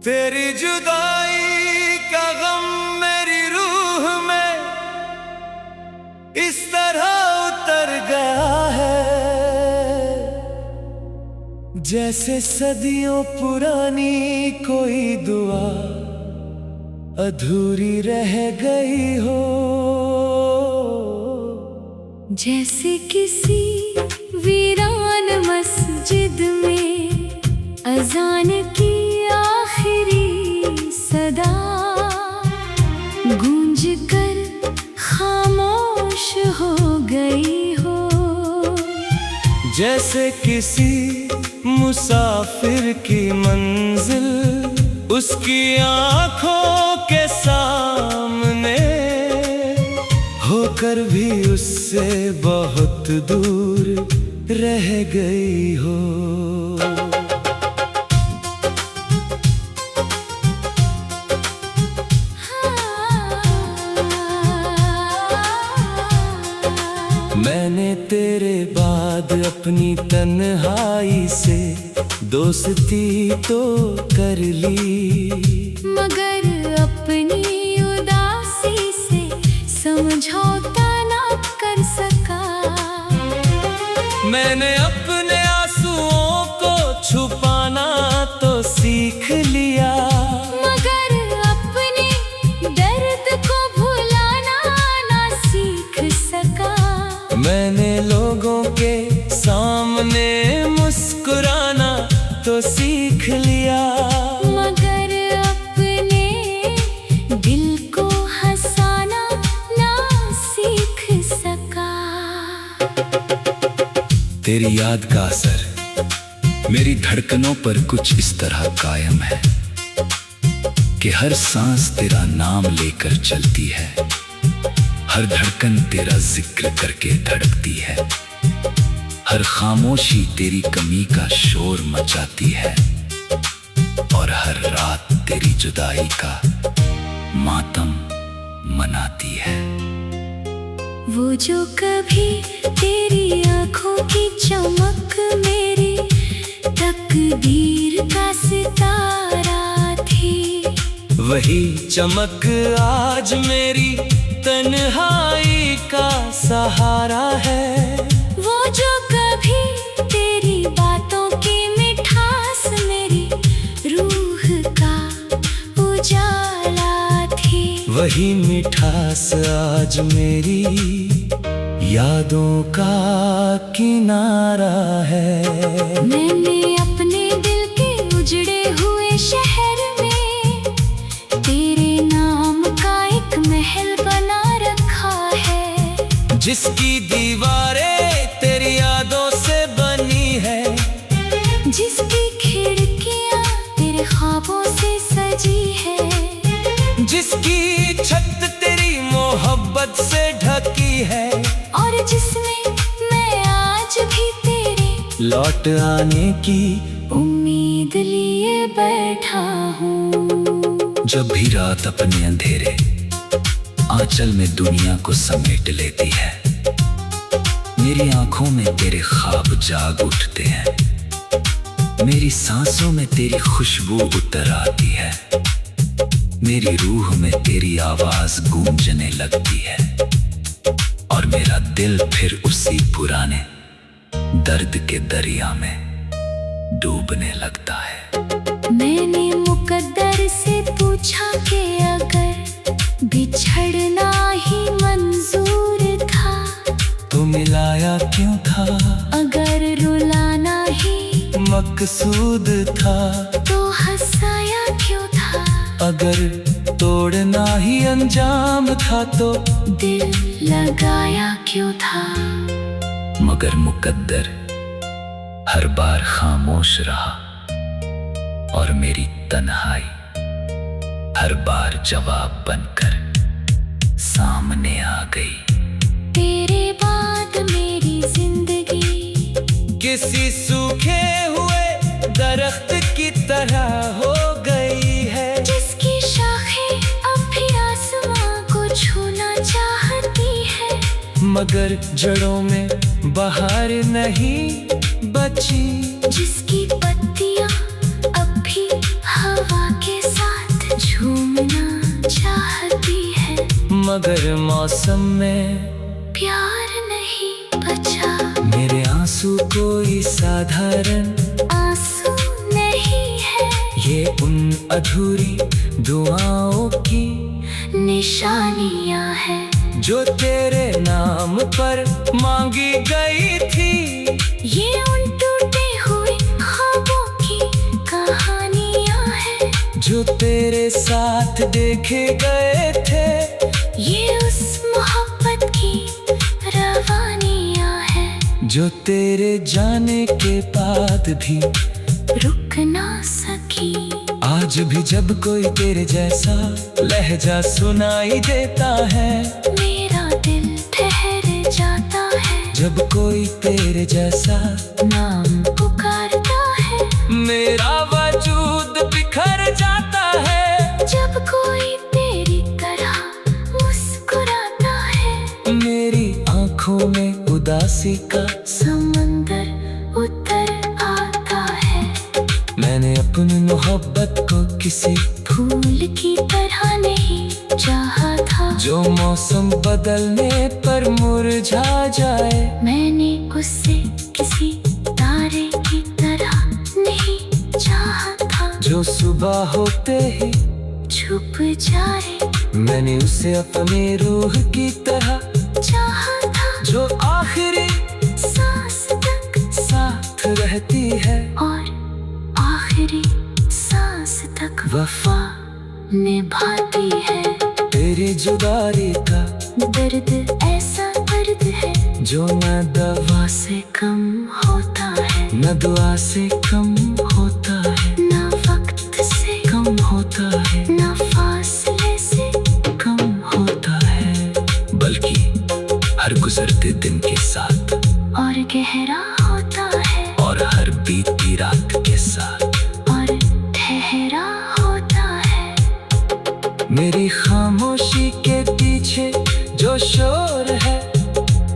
तेरी जुदाई का गम मेरी रूह में इस तरह उतर गया है, जैसे सदियों पुरानी कोई दुआ अधूरी रह गई हो। जैसे किसी वीरान मस्जिद में अजान की आखिरी सदा गूंज कर खामोश हो गई हो। जैसे किसी मुसाफिर की मंजिल उसकी आंखों के सामने होकर भी उससे बहुत दूर रह गई हो। मैंने तेरे बाद अपनी तन्हाई से दोस्ती तो कर ली, मगर अपनी उदासी से समझौता ना कर सका। मैंने अपने आंसुओं को छुपाना तो सीख लिया, मगर अपने दर्द को भुलाना ना सीख सका। मैंने लोगों के सामने मुस्कुराना तो सीख लिया, मगर अपने दिल को हंसाना ना सीख सका। तेरी याद का असर मेरी धड़कनों पर कुछ इस तरह कायम है कि हर सांस तेरा नाम लेकर चलती है, हर धड़कन तेरा जिक्र करके धड़कती है, हर खामोशी तेरी कमी का शोर मचाती है, और हर रात तेरी जुदाई का मातम मनाती है। वो जो कभी तेरी आंखों की चमक मेरी तकदीर का सितारा थी, वही चमक आज मेरी तन्हाई का सहारा है। वो जो कभी तेरी बातों की मिठास मेरी रूह का उजाला थी, वही मिठास आज मेरी यादों का किनारा है। मैंने अपने दिल के उजड़े हुए शहर में तेरे नाम का एक महल बना रखा है, जिसकी दीवारें तेरी यादों से बनी है, जिसकी खिड़कियां तेरे ख्वाबों से सजी है, जिसकी छत तेरी मोहब्बत से ढकी है, और जिसमें मैं आज भी तेरे लौट आने की उम्मीद लिए बैठा हूँ। जब भी रात अपने अंधेरे आंचल में दुनिया को समेट लेती है, मेरी आंखों में तेरे ख्वाब जाग उठते हैं, मेरी सांसों में तेरी खुशबू उतर आती है, मेरी रूह में तेरी आवाज गूंजने लगती है, और मेरा दिल फिर उसी पुराने दर्द के दरिया में डूबने लगता है। मैंने मुकद्दर से पूछा कि अगर बिछड़ना ही मंजूर था तो मिलाया क्यों था, अगर रुलाना ही मकसूद था तो हंसाया क्यों था, अगर तोड़ना ही अंजाम था तो दिल लगाया क्यों था। मगर मुकद्दर हर बार खामोश रहा, और मेरी तन्हाई हर बार जवाब बनकर सामने आ गई। तेरे बाद मेरी जिंदगी किसी सूखे हुए दरख्त की तरह हो गई है, जिसकी शाखें अब भी आसमां को छूना चाहती है, मगर जड़ों में बहार नहीं बची, जिसकी पत्तियां अब भी हवा के मगर मौसम में प्यार नहीं बचा। मेरे आंसू कोई साधारण आंसू नहीं है, ये उन अधूरी दुआओं की निशानियां हैं जो तेरे नाम पर मांगी गई थी। ये उन टूटे हुए ख्वाबों की कहानियां हैं जो तेरे साथ देखे गए थे। ये उस मोहब्बत की रवानियां हैं जो तेरे जाने के बाद भी रुक ना सकी। आज भी जब कोई तेरे जैसा लहजा सुनाई देता है, मेरा दिल ठहर जाता है जब कोई तेरे जैसा नाम पुकारता है। मेरा वजूद बिखर जाता है जब कोई तेरी तरह मुस्कुराता है। मेरी आंखों में उदासी का समंदर उतर आता है। मैंने अपनी मोहब्बत को किसी फूल की तरह नहीं चाहा था जो मौसम बदलने पर मुरझा जाए। मैंने उससे किसी तारे की तरह नहीं चाहा था जो सुबह होते ही छुप जाए। मैंने उसे अपने रूह की तरह चाहा था जो आखिरी सांस तक साथ रहती है और आखिरी सांस तक वफा निभाती है। तेरी जुदाई का दर्द ऐसा दर्द है जो न दवा से कम होता है, न दुआ से कम होता है, ना वक्त से कम होता है, ना फासले से कम होता है, बल्कि हर गुजरते दिन के साथ और गहरा होता है और हर बीती रात के साथ और ठहरा होता है। मेरी खामोशी के पीछे जो शोर है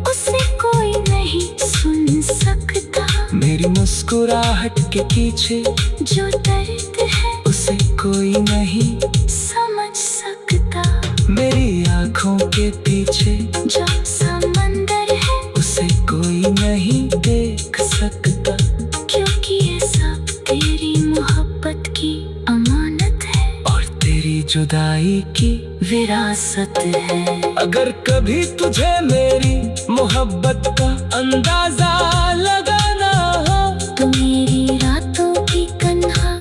उसे कोई नहीं सुन सकता। मेरी मुस्कुराहट के पीछे जो दर्द है उसे कोई नहीं समझ सकता। मेरी आंखों के पीछे जो समंदर है उसे कोई नहीं देख सकता। क्योंकि ये सब तेरी मोहब्बत की अमानत है और तेरी जुदाई की विरासत है। अगर कभी तुझे मेरी मोहब्बत का अंदाजा लगाना हो तो मेरी रातों की कन्हा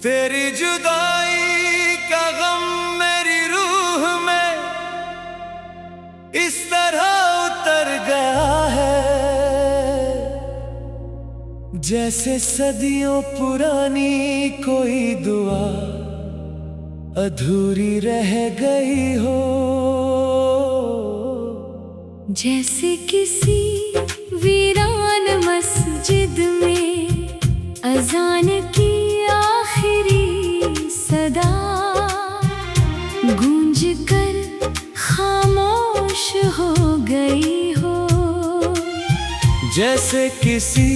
तेरी जुदाई का गम मेरी रूह में इस तरह उतर गया है जैसे सदियों पुरानी कोई दुआ अधूरी रह गई हो। जैसे किसी वीरान मस्जिद में अजान की आखिरी सदा गूंज कर खामोश हो गई हो। जैसे किसी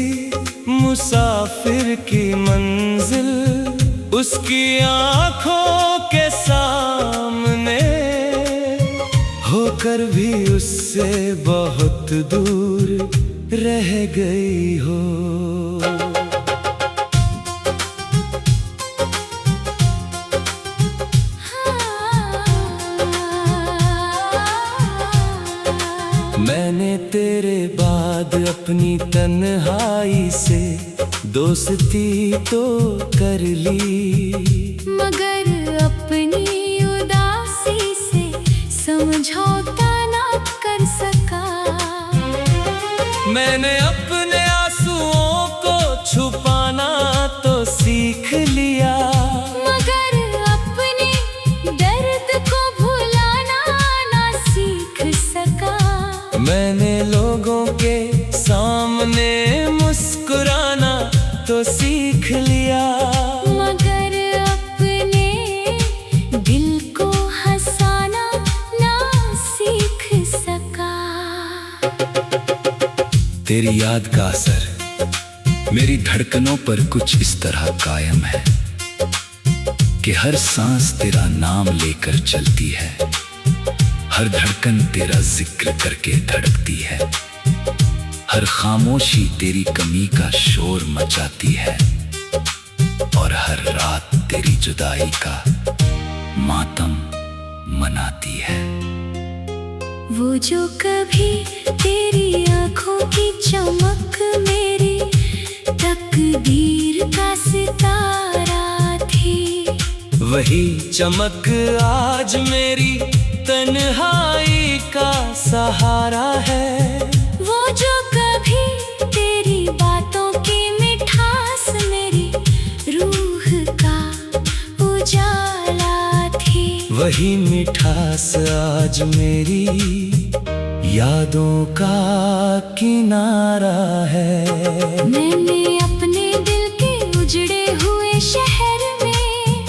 मुसाफिर की मंजिल उसकी आंखों के सामने होकर भी उससे बहुत दूर रह गई हो। मैंने तेरे बाद अपनी तन्हाई से दोस्ती तो कर ली, मगर अपनी उदासी से समझौता ना कर सका। मैंने अपने आंसुओं को छुपाना तो सीख लिया, मगर अपने दर्द को भुलाना ना सीख सका। मैंने लोगों के सामने मुस्कुराना तो सीख लिया, मगर अपने दिल को हंसाना ना सीख सका। तेरी याद का असर मेरी धड़कनों पर कुछ इस तरह कायम है कि हर सांस तेरा नाम लेकर चलती है। हर धड़कन तेरा जिक्र करके धड़कती है, हर खामोशी तेरी कमी का शोर मचाती है, और हर रात तेरी जुदाई का मातम मनाती है। वो जो कभी तेरी आंखों की चमक मेरी तकदीर का सितारा थी, वही चमक आज मेरी तन्हाई का सहारा है। वो जो कभी तेरी बातों की मिठास मेरी रूह का उजाला थी, वही मिठास आज मेरी यादों का किनारा है। मैंने अपने दिल के उजड़े हुए शहर में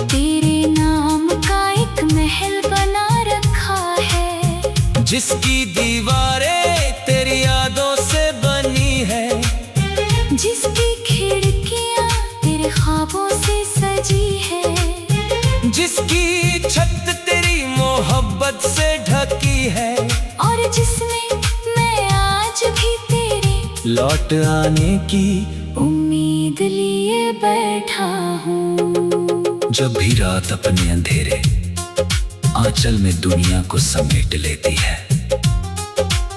तेरे नाम का एक महल बना रखा है, जिसकी दीवारें तेरी यादों से बनी है, जिसकी खिड़कियां तेरे ख्वाबों से सजी है, जिसकी छत तेरी मोहब्बत से ढकी है, और जिसमें मैं आज भी तेरे लौट आने की उम्मीद लिए बैठा हूँ। जब भी रात अपने अंधेरे आंचल में दुनिया को समेट लेती है,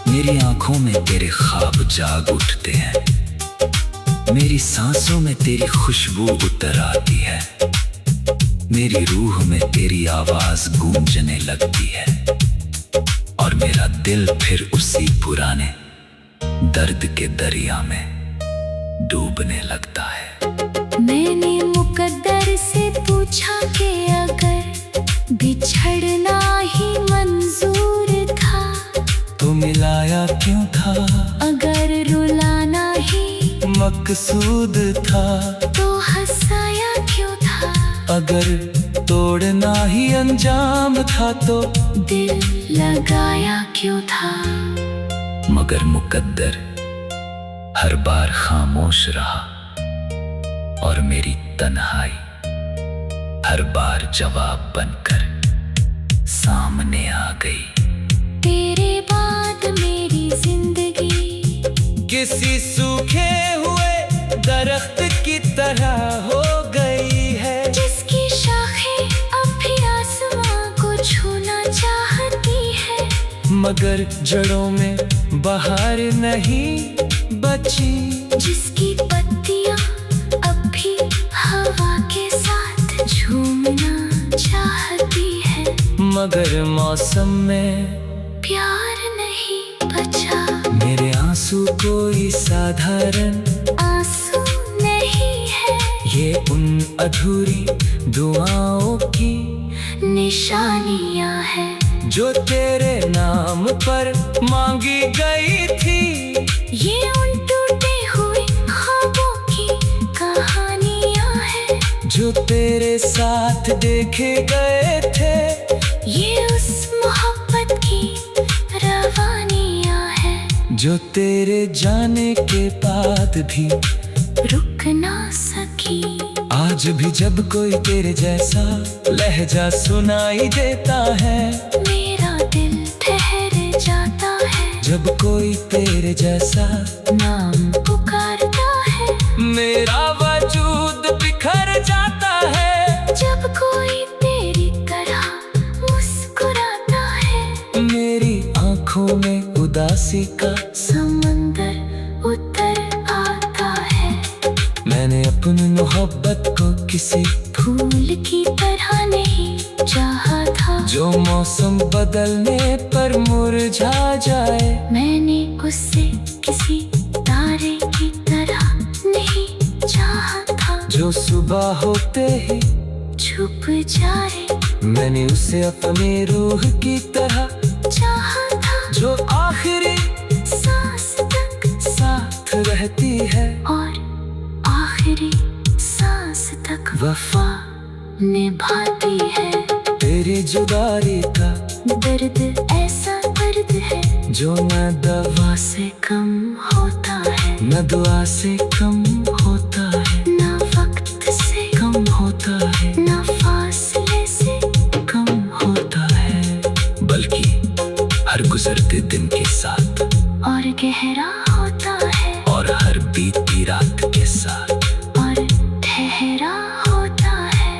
मेरी आंखों में तेरे ख्वाब जाग उठते हैं, मेरी सांसों में तेरी खुशबू उतर आती है, मेरी रूह में तेरी आवाज गूंजने लगती है, और मेरा दिल फिर उसी पुराने दर्द के दरिया में डूबने लगता है। मैंने मुकद्दर से पूछा कि अगर बिछड़ना ही मंजूर था तो मिलाया क्यों था, अगर रुलाना ही मकसूद था तो हंसाया क्यों था, अगर तोड़ना ही अंजाम था तो दिल लगाया क्यों था। मगर मुकद्दर हर बार खामोश रहा, और मेरी तन्हाई हर बार जवाब बनकर सामने आ गई। तेरे बाद मेरी जिंदगी किसी सूखे हुए दरख्त की तरह हो गई है, जिसकी शाखें अब भी आसमां को छूना चाहती है, मगर जड़ों में बहार नहीं बची, जिसकी पत्तियां अब भी हवा के साथ झूमना चाहती है, मगर मौसम में प्यार नहीं बचा। मेरे आंसू कोई साधारण आंसू नहीं है, ये उन अधूरी दुआओं की निशानियां हैं, जो तेरे नाम पर मांगी गई थी, ये उन टूटे हुए ख्वाबों की कहानियां हैं, जो तेरे साथ देखे गए थे, ये उस मोहब्बत की रवानियां हैं, जो तेरे जाने के बाद भी रुक ना सकी। आज भी जब कोई तेरे जैसा लहजा सुनाई देता है, मेरा दिल ठहर जाता है, जब कोई तेरे जैसा नाम पुकारता है, मेरा वजूद बिखर जाता है, जब कोई तेरी तरह मुस्कुराता है, मेरी आंखों में उदासी का समंदर उतर आता है। मैंने अपनी मोहब्बत को किसी फूल की तरह नहीं चाहा था, जो मौसम बदलने पर मुरझा जाए, मैंने उससे किसी तारे की तरह नहीं चाहा था, जो सुबह होते ही छुप जाए, मैंने उसे अपनी रूह की तरह चाहा था, जो आखिरी सांस तक साथ रहती है, और आखिरी सांस तक वफा निभाती है। तेरी जुदाई का दर्द ऐसा दर्द है, जो न दवा से कम होता है, न दुआ से कम होता है, ना वक्त से कम होता है, ना फासले से कम होता है, बल्कि गुजरते दिन के साथ, और गहरा होता है, और हर बीती रात के साथ, और ठहरा होता है।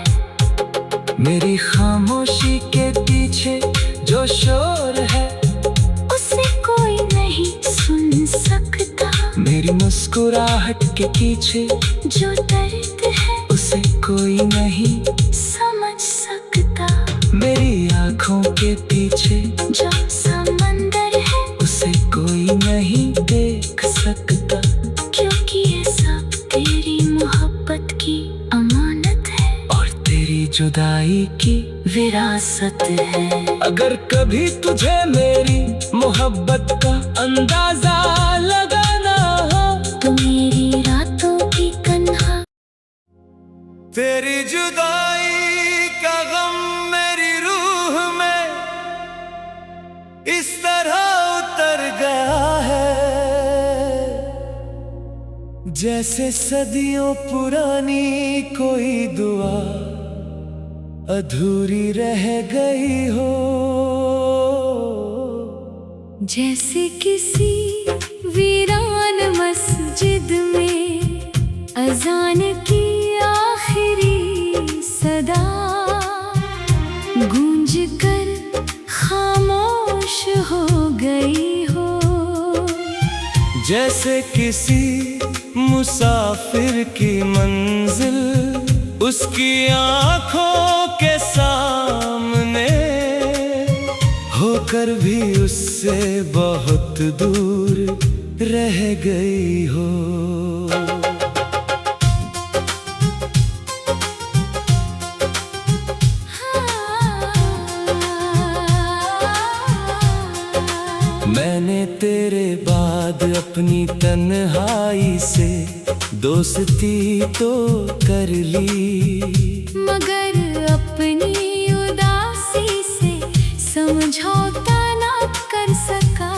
मेरी खामोशी के पीछे जो शोर है, उसे कोई नहीं सुन सकता। मेरी मुस्कुराहट के पीछे जो दर्द है, उसे कोई नहीं समझ सकता। मेरी आँखों के पीछे जो समंदर है, उसे कोई नहीं देख सकता। क्योंकि ये सब तेरी मोहब्बत की अमानत है, और तेरी जुदाई की विरासत है। अगर कभी तुझे मेरी मोहब्बत का अंदाजा लगाना हो, तो मेरी रातों की तन्हा, तेरी जुदाई का गम मेरी रूह में इस तरह उतर गया है, जैसे सदियों पुरानी कोई दुआ अधूरी रह गई हो। जैसे किसी वीरान मस्जिद में अजान की आखिरी सदा गूंज कर खामोश हो गई हो। जैसे किसी मुसाफिर की मंजिल उसकी आँखों के सामने होकर भी उससे बहुत दूर रह गई हो। मैंने तेरे बाद अपनी तन्हाई से दोस्ती तो कर ली, मगर अपनी उदासी से समझौता ना कर सका।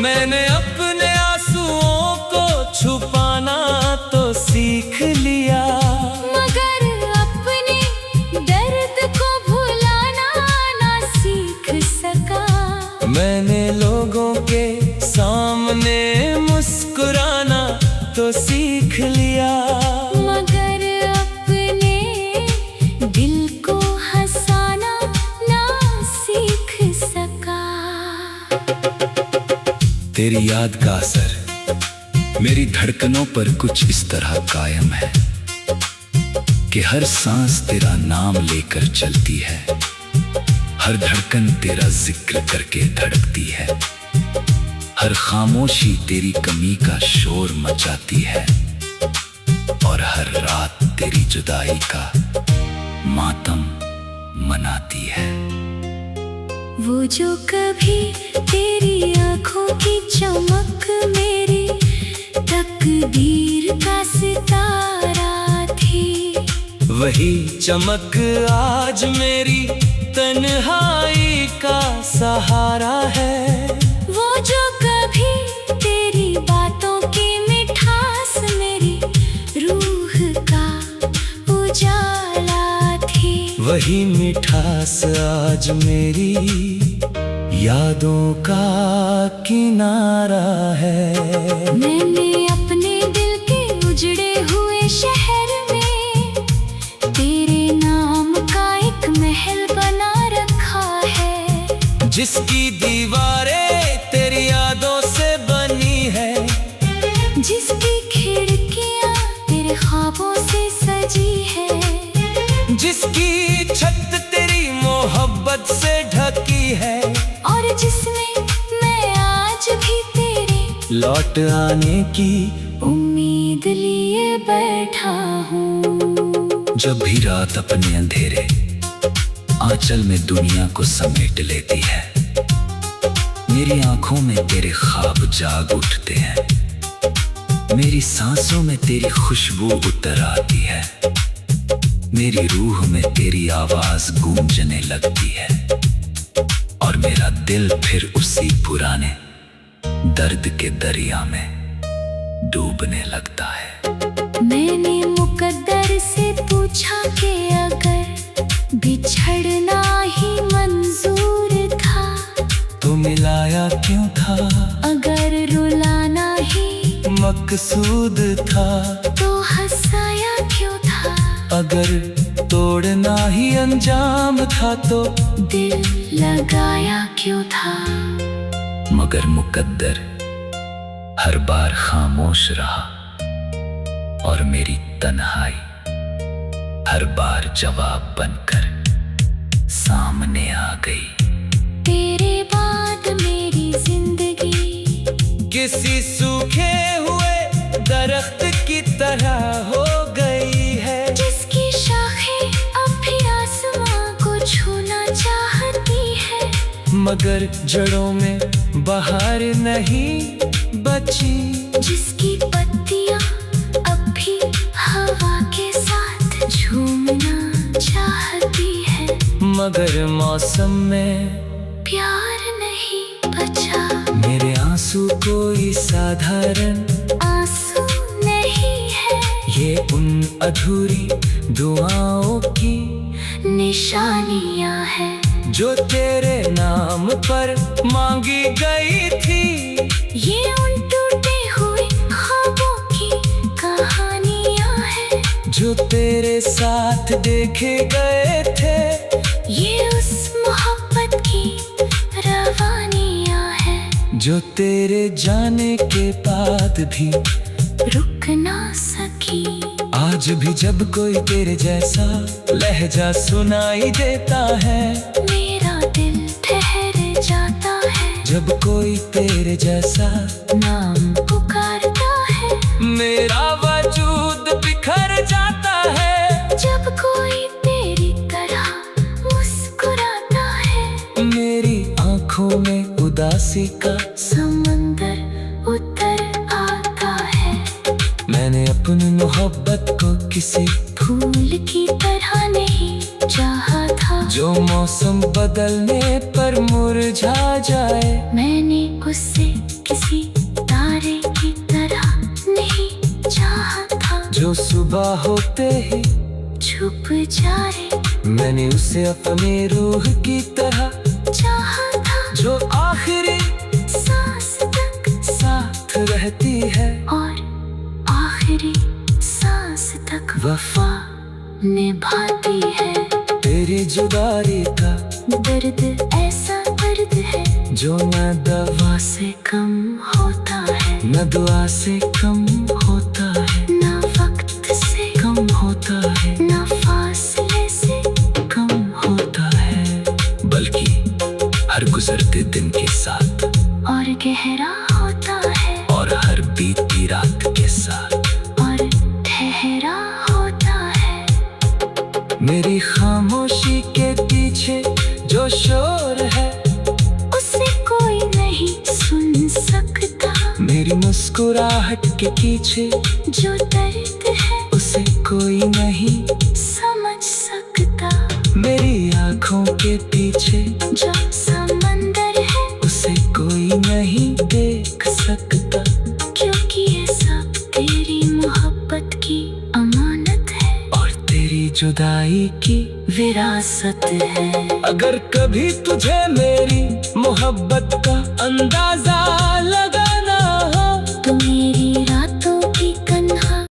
मैंने अपने आंसुओं को छुपाना तो सीख लिया, मगर अपने दर्द को भुलाना ना सीख सका। मैंने लोगों के सामने मुस्कुराना तो सीख लिया, मगर अपने दिल को हंसाना ना सीख सका। तेरी याद का असर मेरी धड़कनों पर कुछ इस तरह कायम है कि हर सांस तेरा नाम लेकर चलती है, हर धड़कन तेरा जिक्र करके धड़कती है, हर खामोशी तेरी कमी का शोर मचाती है, और हर रात तेरी जुदाई का मातम मनाती है। वो जो कभी तेरी आंखों की चमक मेरी तकदीर का सितारा थी, वही चमक आज मेरी तन्हाई का सहारा है। वो जो कभी तेरी बातों की मिठास मेरी रूह का उजाला थी, वही मिठास आज मेरी यादों का किनारा है। मैंने अपने दिल के उजड़े हुए शहर में तेरे नाम का एक महल बना रखा है, जिसकी दीवारें तेरी यादों से बनी है, जिसकी खिड़कियां तेरे ख्वाबों से सजी है, जिसकी छत तेरी मोहब्बत से ढकी है, और जिसमें मैं आज भी तेरे लौट आने की उम्मीद लिए बैठा हूँ। जब भी रात अपने अंधेरे आंचल में दुनिया को समेट लेती है, मेरी आंखों में तेरे ख्वाब जाग उठते हैं, मेरी सांसों में तेरी खुशबू उतर आती है, मेरी रूह में तेरी आवाज गूंजने लगती है, और मेरा दिल फिर उसी पुराने दर्द के दरिया में डूबने लगता है। मैंने मुकद्दर से पूछा कि अगर बिछड़ना ही मंजूर था, तो मकसूद था, तो हंसाया क्यों था? अगर तोड़ना ही अंजाम था तो दिल लगाया क्यों था? मगर मुकद्दर हर बार खामोश रहा और मेरी तन्हाई हर बार जवाब बनकर सामने आ गई। तेरे बाद मेरी जिंदगी किसी सूखे हुए दरख्त की तरह हो गई है, जिसकी शाखें अब भी आसमां को छूना चाहती है, मगर जड़ों में बहार नहीं बची, जिसकी पत्तियां अब भी हवा के साथ झूमना चाहती है, मगर मौसम में प्यार नहीं बचा। मेरे आंसू कोई साधारण आंसू नहीं है, ये उन अधूरी दुआओं की निशानियां हैं, जो तेरे नाम पर मांगी गई थी। ये उन टूटे हुए ख्वाबों की कहानियां हैं, जो तेरे साथ देखे गए थे। ये उस मोहब्बत की रवानियां हैं, जो तेरे जाने के बाद भी रुक ना सकी। आज भी जब कोई तेरे जैसा लहजा सुनाई देता है, मेरा दिल ठहर जाता है, जब कोई तेरे जैसा नाम पुकारता है, मेरा वजूद बिखर जाता है। जब कोई तेरी तरह मुस्कुराता है, मेरी आंखों में उदासी का समंदर उतर आता है। मैंने अपनी मोहब्बत को किसी फूल की तरह नहीं चाहा था, जो मौसम बदलने पर मुरझा जाए। मैंने उससे किसी तारे की तरह नहीं चाहा था, जो सुबह होते ही छुप जाए। मैंने उसे अपनी रूह की तरह चाहा था, जो आखिरी सांस तक साथ रहती है, और आखिरी सांस तक वफा निभाती है। तेरी जुदाई का दर्द ऐसा दर्द है, जो न दवा से कम होता है, न दुआ से कम होता है, ना वक्त से कम होता है, ना फासले से कम होता है, बल्कि हर गुजरते दिन के साथ और गहरा होता है, और हर बीती रात के साथ और ठहरा होता है। मेरी खामोशी के पीछे जो शोर है, उसे कोई नहीं सुन सकता, मेरी मुस्कुराहट के पीछे जो दर्द है उसे कोई नहीं समझ सकता, मेरी आंखों के पीछे जो समंदर है उसे कोई नहीं देख सकता, क्योंकि ये सब तेरी मोहब्बत की अमानत है, और तेरी जुदाई की विरासत है। अगर कभी तुझे मेरी मोहब्बत का अंदाजा लगा